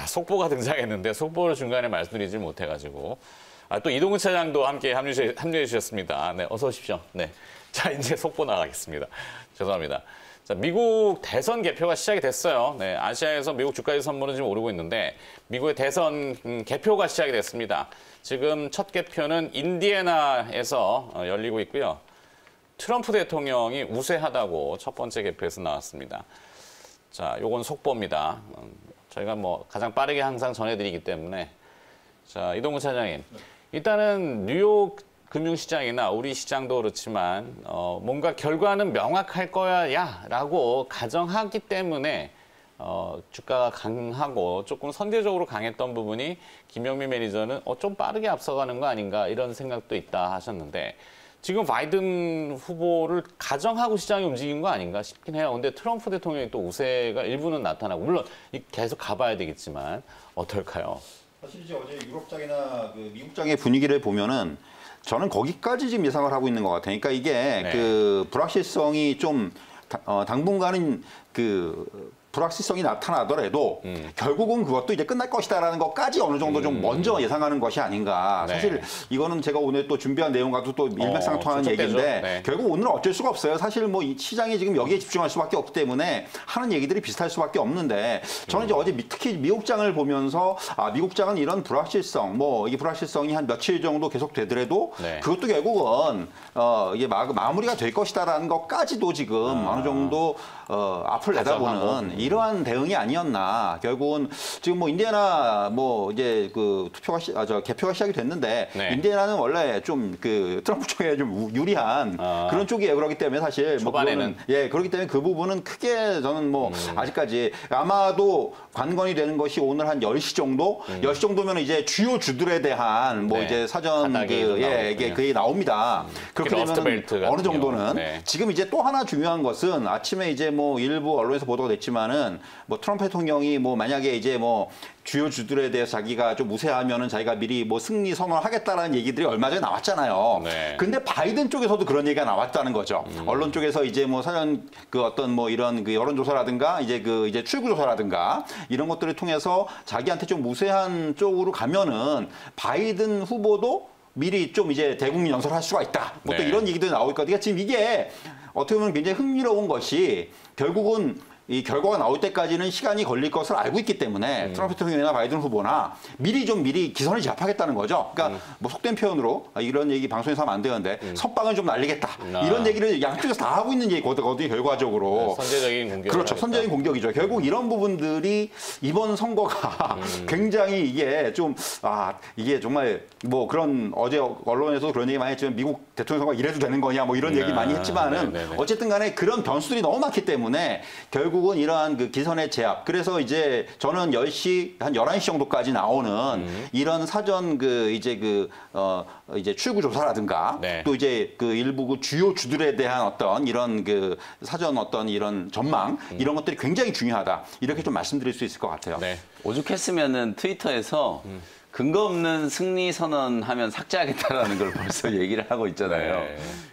속보가 등장했는데 속보를 중간에 말씀드리지 못해가지고 또 이동근 차장도 함께 합류해 주셨습니다. 네, 어서 오십시오. 네, 자 이제 속보 나가겠습니다. 죄송합니다. 자, 미국 대선 개표가 시작이 됐어요. 네, 아시아에서 미국 주가지 선물은 지금 오르고 있는데 미국의 대선 개표가 시작이 됐습니다. 지금 첫 개표는 인디애나에서 열리고 있고요. 트럼프 대통령이 우세하다고 첫 번째 개표에서 나왔습니다. 자, 요건 속보입니다. 저희가 뭐 가장 빠르게 항상 전해드리기 때문에 자, 이동근 차장님. 일단은 뉴욕 금융시장이나 우리 시장도 그렇지만 뭔가 결과는 명확할 거야라고 가정하기 때문에 주가가 강하고 조금 선제적으로 강했던 부분이 김영미 매니저는 좀 빠르게 앞서가는 거 아닌가 이런 생각도 있다 하셨는데 지금 바이든 후보를 가정하고 시장이 움직인 거 아닌가 싶긴 해요. 근데 트럼프 대통령이 또 우세가 일부는 나타나고 물론 계속 가봐야 되겠지만 어떨까요? 사실 이제 어제 유럽장이나 그 미국장의 분위기를 보면은 저는 거기까지 지금 예상을 하고 있는 것 같아요. 그러니까 이게 네. 그 불확실성이 좀 당분간은 그 불확실성이 나타나더라도 결국은 그것도 이제 끝날 것이다라는 것까지 어느 정도 좀 먼저 예상하는 것이 아닌가. 네. 사실 이거는 제가 오늘 또 준비한 내용과도 또 일맥상통하는 얘기인데 네. 결국 오늘은 어쩔 수가 없어요. 사실 뭐 이 시장이 지금 여기에 집중할 수밖에 없기 때문에 하는 얘기들이 비슷할 수밖에 없는데 저는 이제 어제 특히 미국장을 보면서 미국장은 이런 불확실성, 뭐 이 불확실성이 한 며칠 정도 계속 되더라도 네. 그것도 결국은 이게 마무리가 될 것이다라는 것까지도 지금 어느 정도 앞을 내다보는 이러한 대응이 아니었나. 결국은 지금 뭐 인디애나 뭐 이제 그 개표가 시작이 됐는데 네. 인디애나는 원래 좀 그 트럼프 쪽에 좀 유리한 그런 쪽이에요. 그렇기 때문에 사실 초반에는 그렇기 때문에 그 부분은 크게 저는 뭐 아직까지 아마도 관건이 되는 것이 오늘 한 10시 정도? 10시 정도면 이제 주요 주들에 대한 뭐 네. 이제 사전 이게 그게 나옵니다. 그렇게 되면 어느 정도는 네. 지금 이제 또 하나 중요한 것은 아침에 이제 뭐 일부 언론에서 보도가 됐지만은 뭐 트럼프 대통령이 뭐 만약에 이제 뭐 주요 주들에 대해서 자기가 좀 우세하면은 자기가 미리 뭐 승리 선언을 하겠다라는 얘기들이 얼마 전에 나왔잖아요. 네. 근데 바이든 쪽에서도 그런 얘기가 나왔다는 거죠. 언론 쪽에서 이제 뭐 사전 그 어떤 뭐 이런 그 여론조사라든가 이제 출구조사라든가 이런 것들을 통해서 자기한테 좀 우세한 쪽으로 가면은 바이든 후보도 미리 좀 이제 대국민 연설할 수가 있다. 뭐 또 네. 이런 얘기들이 나오고 있거든요. 지금 이게 어떻게 보면 굉장히 흥미로운 것이 결국은 이 결과가 나올 때까지는 시간이 걸릴 것을 알고 있기 때문에 트럼프 대통령이나 바이든 후보나 미리 기선을 제압하겠다는 거죠. 그러니까 뭐 속된 표현으로 이런 얘기 방송에서 하면 안 되는데 선빵을 좀 날리겠다. 이런 얘기를 양쪽에서 다 하고 있는 얘기거든요. 결과적으로. 선제적인 공격. 그렇죠. 선제적인 공격이죠. 결국 이런 부분들이 이번 선거가 굉장히 이게 좀 이게 정말 뭐 그런 어제 언론에서 그런 얘기 많이 했지만 미국 대통령 선거가 이래도 되는 거냐 뭐 이런 얘기 많이 했지만은 어쨌든 간에 그런 변수들이 너무 많기 때문에 결국은 이러한 그 기선의 제압. 그래서 이제 저는 10시 한 11시 정도까지 나오는 이런 사전 이제 출구 조사라든가 네. 또 이제 그 일부 그 주요 주들에 대한 어떤 이런 그 사전 어떤 이런 전망 이런 것들이 굉장히 중요하다. 이렇게 좀 말씀드릴 수 있을 것 같아요. 네. 오죽했으면은 트위터에서 근거 없는 승리 선언하면 삭제하겠다라는 걸 벌써 얘기를 하고 있잖아요.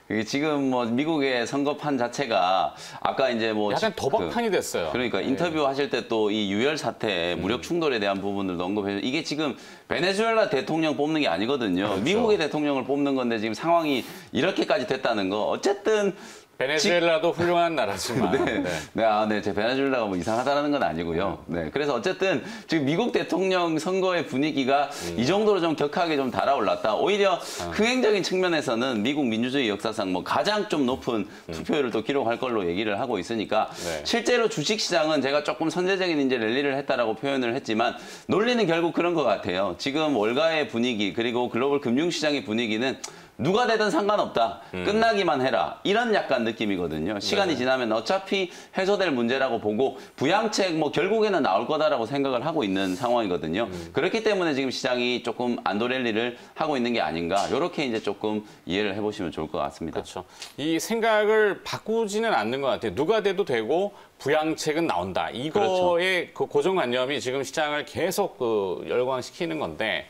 네. 지금 뭐 미국의 선거판 자체가 아까 이제 뭐 약간 도박판이 됐어요. 그러니까 인터뷰 하실 때 또 이 유혈 사태, 무력 충돌에 대한 부분들도 언급해서 이게 지금 베네수엘라 대통령 뽑는 게 아니거든요. 그렇죠. 미국의 대통령을 뽑는 건데 지금 상황이 이렇게까지 됐다는 거. 어쨌든 베네수엘라도 훌륭한 나라지만. 제 베네수엘라가 뭐 이상하다는 건 아니고요. 네, 그래서 어쨌든 지금 미국 대통령 선거의 분위기가 이 정도로 좀 격하게 좀 달아올랐다. 오히려 흥행적인 측면에서는 미국 민주주의 역사상 뭐 가장 좀 높은 투표율을 또 기록할 걸로 얘기를 하고 있으니까 실제로 주식시장은 제가 조금 선제적인 이제 랠리를 했다라고 표현을 했지만 논리는 결국 그런 것 같아요. 지금 월가의 분위기 그리고 글로벌 금융시장의 분위기는 누가 되든 상관없다. 끝나기만 해라. 이런 약간 느낌이거든요. 시간이 지나면 어차피 해소될 문제라고 보고 부양책 뭐 결국에는 나올 거다라고 생각을 하고 있는 상황이거든요. 그렇기 때문에 지금 시장이 조금 안도랠리를 하고 있는 게 아닌가. 이렇게 이제 조금 이해를 해보시면 좋을 것 같습니다. 그렇죠. 이 생각을 바꾸지는 않는 것 같아요. 누가 돼도 되고 부양책은 나온다. 이거의 그 고정관념이 지금 시장을 계속 열광시키는 건데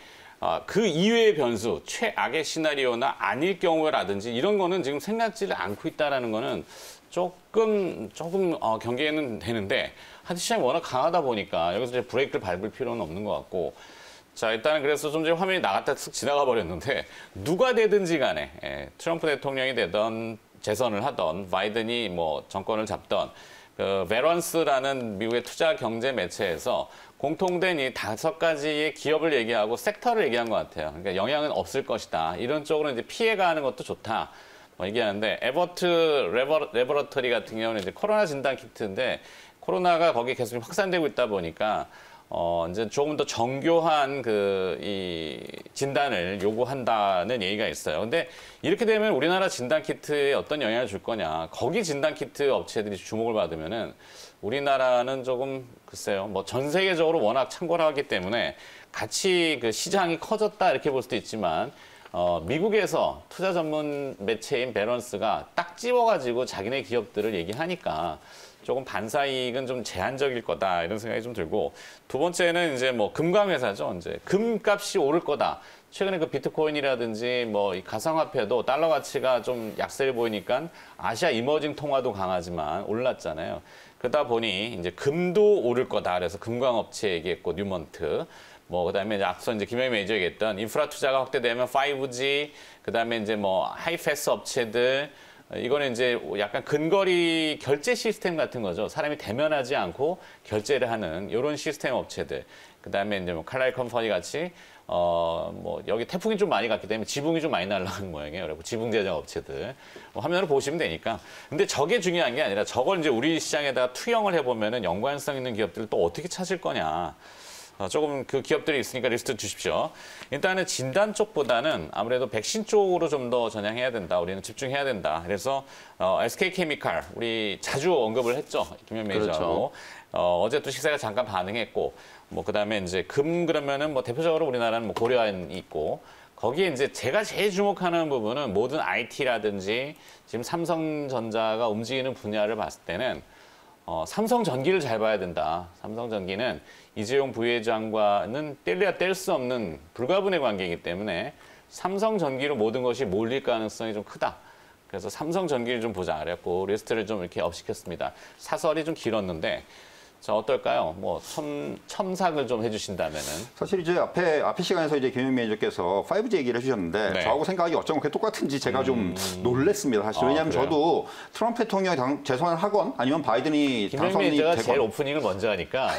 그 이외의 변수, 최악의 시나리오나 아닐 경우라든지 이런 거는 지금 생각지를 않고 있다라는 거는 조금 경계는 되는데 하드 시장이 워낙 강하다 보니까 여기서 이제 브레이크를 밟을 필요는 없는 것 같고 자 일단은 그래서 좀 전에 화면이 나갔다 쓱 지나가 버렸는데 누가 되든지 간에 트럼프 대통령이 되던 재선을 하던 바이든이 뭐 정권을 잡던 그 베런스라는 미국의 투자 경제 매체에서 공통된 이 5가지의 기업을 얘기하고 섹터를 얘기한 것 같아요. 그러니까 영향은 없을 것이다. 이런 쪽으로 이제 피해가는 것도 좋다. 뭐 얘기하는데 에버트 레버러터리 같은 경우는 이제 코로나 진단 키트인데 코로나가 거기에 계속 확산되고 있다 보니까 이제 조금 더 정교한 이 진단을 요구한다는 얘기가 있어요. 근데 이렇게 되면 우리나라 진단 키트에 어떤 영향을 줄 거냐. 거기 진단 키트 업체들이 주목을 받으면은 우리나라는 조금 글쎄요. 뭐 전 세계적으로 워낙 참고를 하기 때문에 같이 그 시장이 커졌다 이렇게 볼 수도 있지만 미국에서 투자 전문 매체인 베런스가 딱 집어가지고 자기네 기업들을 얘기하니까 조금 반사이익은 좀 제한적일 거다 이런 생각이 좀 들고 두 번째는 이제 뭐 금광회사죠. 이제 금값이 오를 거다. 최근에 그 비트코인이라든지 뭐 이 가상화폐도 달러 가치가 좀 약세를 보이니까 아시아 이머징 통화도 강하지만 올랐잖아요. 그러다 보니 이제 금도 오를 거다. 그래서 금광업체 얘기했고 뉴먼트. 뭐 그다음에 이제 앞서 이제 김영희 매니저 얘기했던 인프라 투자가 확대되면 5G 그다음에 이제 뭐 하이패스 업체들 이거는 이제 약간 근거리 결제 시스템 같은 거죠. 사람이 대면하지 않고 결제를 하는 이런 시스템 업체들. 그다음에 이제 뭐 칼라일 컴퍼니 같이 뭐 여기 태풍이 좀 많이 갔기 때문에 지붕이 좀 많이 날아가는 모양이에요. 그리고 지붕 제작 업체들 뭐 화면으로 보시면 되니까. 근데 저게 중요한 게 아니라 저걸 이제 우리 시장에다가 투영을 해보면은 연관성 있는 기업들을 또 어떻게 찾을 거냐. 조금 그 기업들이 있으니까 리스트 주십시오. 일단은 진단 쪽보다는 아무래도 백신 쪽으로 좀 더 전향해야 된다. 우리는 집중해야 된다. 그래서 SK케미칼 우리 자주 언급을 했죠. 김현 매니저하고. 그렇죠. 어제 또 식사가 잠깐 반응했고 뭐 그다음에 이제 금 그러면은 뭐 대표적으로 우리나라는 뭐 고려안이 있고 거기에 이제 제가 제일 주목하는 부분은 모든 IT라든지 지금 삼성전자가 움직이는 분야를 봤을 때는 삼성전기를 잘 봐야 된다. 삼성전기는 이재용 부회장과는 뗄래야 뗄 수 없는 불가분의 관계이기 때문에 삼성전기로 모든 것이 몰릴 가능성이 좀 크다. 그래서 삼성전기를 좀 보자 그랬고 리스트를 좀 이렇게 업시켰습니다. 사설이 좀 길었는데 자 어떨까요? 뭐 첨삭을 좀 해주신다면은 사실 이제 앞에 시간에서 이제 김현 매니저께서 5G 얘기를 해주셨는데 네. 저하고 생각이 어쩌면 똑같은지 제가 좀 놀랬습니다. 사실 왜냐하면 그래요? 저도 트럼프 대통령이 재선을 하건 아니면 바이든이 김현 당선이 매니저가 제일 되건 오프닝을 먼저 하니까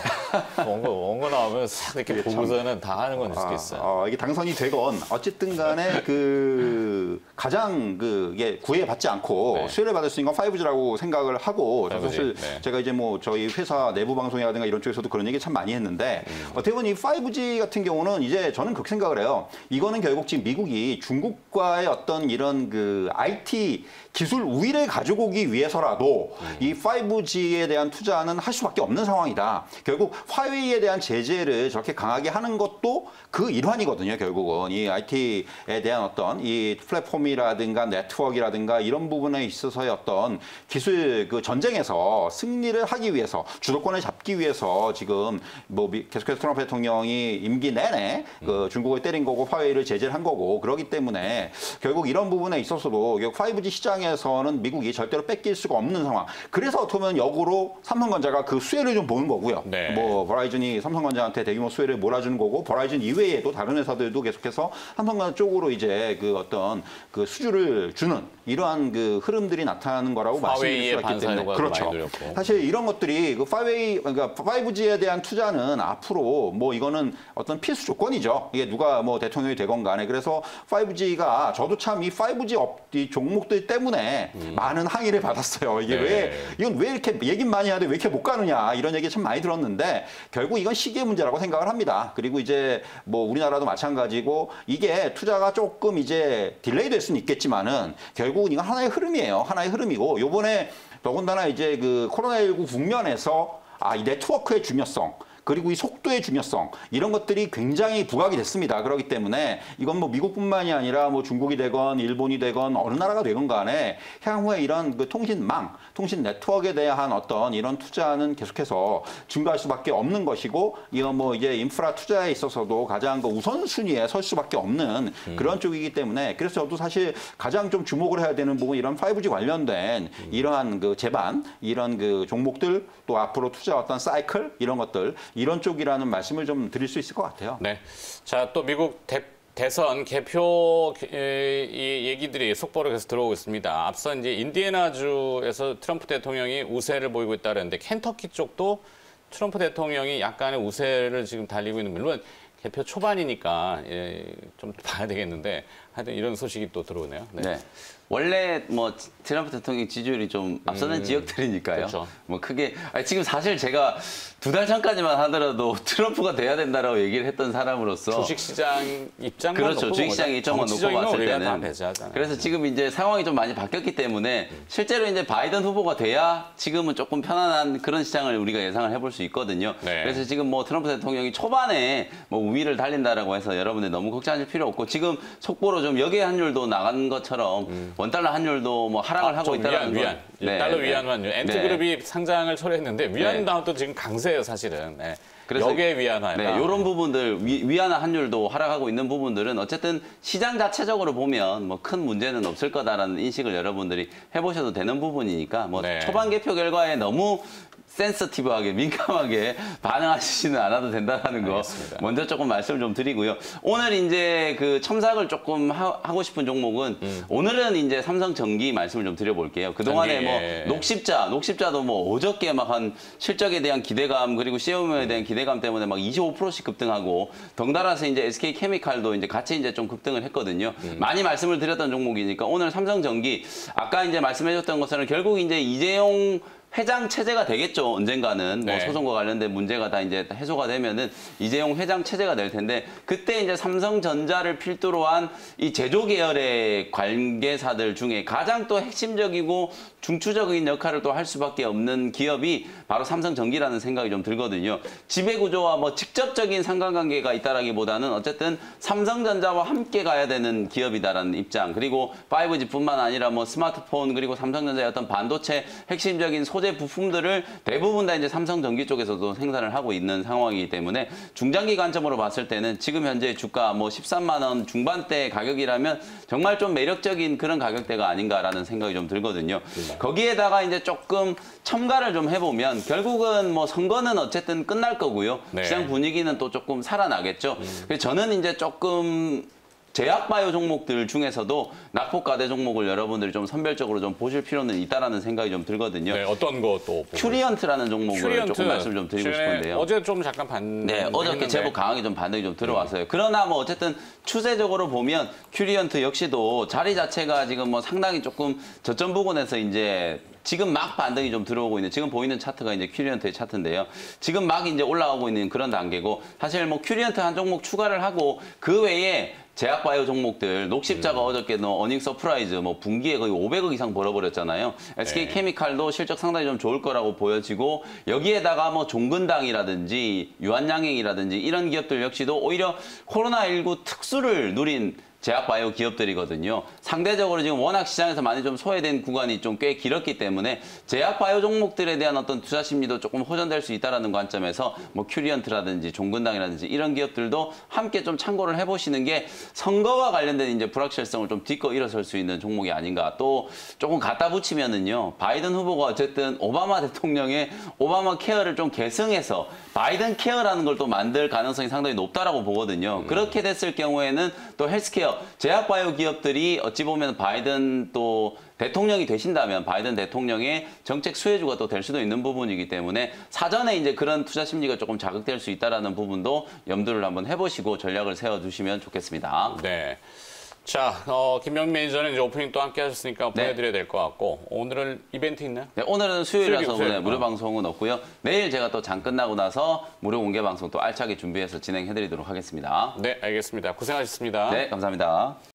원고 나오면 싹 이렇게 보고서는 다 하는 건 있을 수도 있어요. 이게 당선이 되건 어쨌든 간에 그 가장 이게 구애받지 않고 네. 수혜를 받을 수 있는 건 5G라고 생각을 하고 5G, 사실 네. 제가 이제 뭐 저희 회사 내부 방송이라든가 이런 쪽에서도 그런 얘기 참 많이 했는데 어떻게 보면 이 5G 같은 경우는 이제 저는 그렇게 생각을 해요. 이거는 결국 지금 미국이 중국과의 어떤 이런 그 IT 기술 우위를 가지고 오기 위해서라도 이 5G에 대한 투자는 할 수밖에 없는 상황이다. 결국 화웨이에 대한 제재를 저렇게 강하게 하는 것도 그 일환이거든요. 결국은 이 IT에 대한 어떤 이 플랫폼이라든가 네트워크라든가 이런 부분에 있어서의 어떤 기술 그 전쟁에서 승리를 하기 위해서 주도권을 잡기 위해서 지금 뭐 계속해서 트럼프 대통령이 임기 내내 그 중국을 때린 거고 화웨이를 제재를 한 거고 그러기 때문에 결국 이런 부분에 있어서도 5G 시장에서는 미국이 절대로 뺏길 수가 없는 상황. 그래서 어떻게 보면 역으로 삼성전자가 그 수혜를 좀 보는 거고요. 네. 뭐 버라이즌이 삼성전자한테 대규모 수혜를 몰아주는 거고 버라이즌 이외에도 다른 회사들도 계속해서 삼성전자 쪽으로 이제 그 어떤 그 수주를 주는 이러한 그 흐름들이 나타나는 거라고 말씀드릴 수가 있기 때문에 그렇죠. 사실 이런 것들이 그 그러니까 5G에 대한 투자는 앞으로 뭐 이거는 어떤 필수 조건이죠. 이게 누가 뭐 대통령이 되건 간에 그래서 5G가 저도 참 이 5G 이 종목들 때문에 많은 항의를 받았어요. 이게 네. 이건 왜 이렇게 얘긴 많이 하는데 왜 이렇게 못 가느냐 이런 얘기 참 많이 들었는데 결국 이건 시기의 문제라고 생각을 합니다. 그리고 이제 뭐 우리나라도 마찬가지고 이게 투자가 조금 이제 딜레이 될 수는 있겠지만은 결국은 이건 하나의 흐름이에요. 하나의 흐름이고 요번에 더군다나 이제 그 코로나19 국면에서 이 네트워크의 중요성 그리고 이 속도의 중요성 이런 것들이 굉장히 부각이 됐습니다. 그렇기 때문에 이건 뭐 미국뿐만이 아니라 뭐 중국이 되건 일본이 되건 어느 나라가 되건 간에 향후에 이런 그 통신망, 통신 네트워크에 대한 어떤 이런 투자는 계속해서 증가할 수밖에 없는 것이고 이건 뭐 이제 인프라 투자에 있어서도 가장 그 우선순위에 설 수밖에 없는 그런 쪽이기 때문에 그래서 저도 사실 가장 좀 주목을 해야 되는 부분 이런 5G 관련된 이러한 그 제반 이런 그 종목들 또 앞으로 투자 어떤 사이클 이런 것들 이런 쪽이라는 말씀을 좀 드릴 수 있을 것 같아요. 네. 자, 또 미국 대선 개표 이 얘기들이 속보로 계속 들어오고 있습니다. 앞서 이제 인디애나주에서 트럼프 대통령이 우세를 보이고 있다는데 켄터키 쪽도 트럼프 대통령이 약간의 우세를 지금 달리고 있는 물론 개표 초반이니까 좀 봐야 되겠는데 하여튼 이런 소식이 또 들어오네요. 네. 네. 원래 뭐 트럼프 대통령 지지율이 좀 앞서는 지역들이니까요. 그렇죠. 뭐 크게 지금 사실 제가 2달 전까지만 하더라도 트럼프가 돼야 된다라고 얘기를 했던 사람으로서 주식시장 입장만 그렇죠. 놓고 주식시장 입장만 놓고 봤을 때는 그래서 지금 이제 상황이 좀 많이 바뀌었기 때문에 실제로 이제 바이든 후보가 돼야 지금은 조금 편안한 그런 시장을 우리가 예상을 해볼 수 있거든요. 네. 그래서 지금 뭐 트럼프 대통령이 초반에 뭐 우위를 달린다라고 해서 여러분들 너무 걱정하실 필요 없고 지금 속보로 좀 역외 환율도 나간 것처럼 원달러 환율도 뭐 하락을 하고 있다는 위안. 네, 달러 네. 위안 환율. 엔트그룹이 상장을 처리했는데 위안화도 지금 강세예요, 사실은. 네. 그래서 역외 위안화. 네, 이런 부분들 위안화 환율도 하락하고 있는 부분들은 어쨌든 시장 자체적으로 보면 뭐 큰 문제는 없을 거다라는 인식을 여러분들이 해보셔도 되는 부분이니까 뭐 네. 초반 개표 결과에 너무 센서티브하게 민감하게 반응하시지는 않아도 된다는 거 알겠습니다. 먼저 조금 말씀을 좀 드리고요. 오늘 이제 그 첨삭을 조금 하고 싶은 종목은 오늘은 이제 삼성전기 말씀을 좀 드려볼게요. 그동안에 뭐 녹십자도 뭐 어저께 막 한 실적에 대한 기대감 그리고 CM에 대한 기대감 때문에 막 25%씩 급등하고 덩달아서 이제 SK케미칼도 이제 같이 이제 좀 급등을 했거든요. 많이 말씀을 드렸던 종목이니까 오늘 삼성전기 아까 이제 말씀해줬던 것처럼 결국 이제 이재용 회장 체제가 되겠죠. 언젠가는 네. 뭐 소송과 관련된 문제가 다 이제 해소가 되면은 이재용 회장 체제가 될 텐데 그때 이제 삼성전자를 필두로 한 이 제조 계열의 관계사들 중에 가장 또 핵심적이고 중추적인 역할을 또 할 수밖에 없는 기업이 바로 삼성전기라는 생각이 좀 들거든요. 지배구조와 뭐 직접적인 상관관계가 있다라기보다는 어쨌든 삼성전자와 함께 가야 되는 기업이다라는 입장 그리고 5G뿐만 아니라 뭐 스마트폰 그리고 삼성전자의 어떤 반도체 핵심적인 소재 부품들을 대부분 다 이제 삼성전기 쪽에서도 생산을 하고 있는 상황이기 때문에 중장기 관점으로 봤을 때는 지금 현재 주가 뭐 13만 원 중반대 가격이라면 정말 좀 매력적인 그런 가격대가 아닌가라는 생각이 좀 들거든요. 거기에다가 이제 조금 첨가를 좀 해보면 결국은 뭐 선거는 어쨌든 끝날 거고요. 네. 시장 분위기는 또 조금 살아나겠죠. 그래서 저는 이제 조금 제약바이오 종목들 중에서도 낙폭과대 종목을 여러분들이 좀 선별적으로 좀 보실 필요는 있다라는 생각이 좀 들거든요. 네, 어떤 것도 큐리언트라는 종목을 조금 말씀 좀 드리고 싶은데요. 어제 좀 잠깐 봤는데 네, 어저께 제법 강하게 좀 반등이 좀 들어왔어요. 그러나 뭐 어쨌든 추세적으로 보면 큐리언트 역시도 자리 자체가 지금 뭐 상당히 조금 저점 부근에서 이제 지금 막 반등이 좀 들어오고 있는 지금 보이는 차트가 이제 큐리언트의 차트인데요. 지금 막 이제 올라오고 있는 그런 단계고 사실 뭐 큐리언트 한 종목 추가를 하고 그 외에 제약바이오 종목들, 녹십자가 어저께 어닝 서프라이즈, 뭐 분기에 거의 500억 이상 벌어버렸잖아요. SK케미칼도 실적 상당히 좀 좋을 거라고 보여지고 여기에다가 뭐 종근당이라든지 유한양행이라든지 이런 기업들 역시도 오히려 코로나19 특수를 누린 제약바이오 기업들이거든요. 상대적으로 지금 워낙 시장에서 많이 좀 소외된 구간이 좀 꽤 길었기 때문에 제약바이오 종목들에 대한 어떤 투자 심리도 조금 호전될 수 있다는 관점에서 뭐 큐리언트라든지 종근당이라든지 이런 기업들도 함께 좀 참고를 해보시는 게 선거와 관련된 이제 불확실성을 좀 딛고 일어설 수 있는 종목이 아닌가. 또 조금 갖다 붙이면은요. 바이든 후보가 어쨌든 오바마 대통령의 오바마 케어를 좀 계승해서 바이든 케어라는 걸 또 만들 가능성이 상당히 높다라고 보거든요. 그렇게 됐을 경우에는 또 헬스케어, 제약바이오 기업들이 어찌 보면 바이든 또 대통령이 되신다면 바이든 대통령의 정책 수혜주가 또 될 수도 있는 부분이기 때문에 사전에 이제 그런 투자 심리가 조금 자극될 수 있다라는 부분도 염두를 한번 해보시고 전략을 세워두시면 좋겠습니다. 네. 자, 김명민 매니저는 이제 오프닝 또 함께 하셨으니까 보내드려야 될 것 같고 오늘은 이벤트 있나요? 네, 오늘은 수요일이라서 수요일. 무료 방송은 없고요. 내일 제가 또 장 끝나고 나서 무료 공개 방송 또 알차게 준비해서 진행해드리도록 하겠습니다. 네, 알겠습니다. 고생하셨습니다. 네, 감사합니다.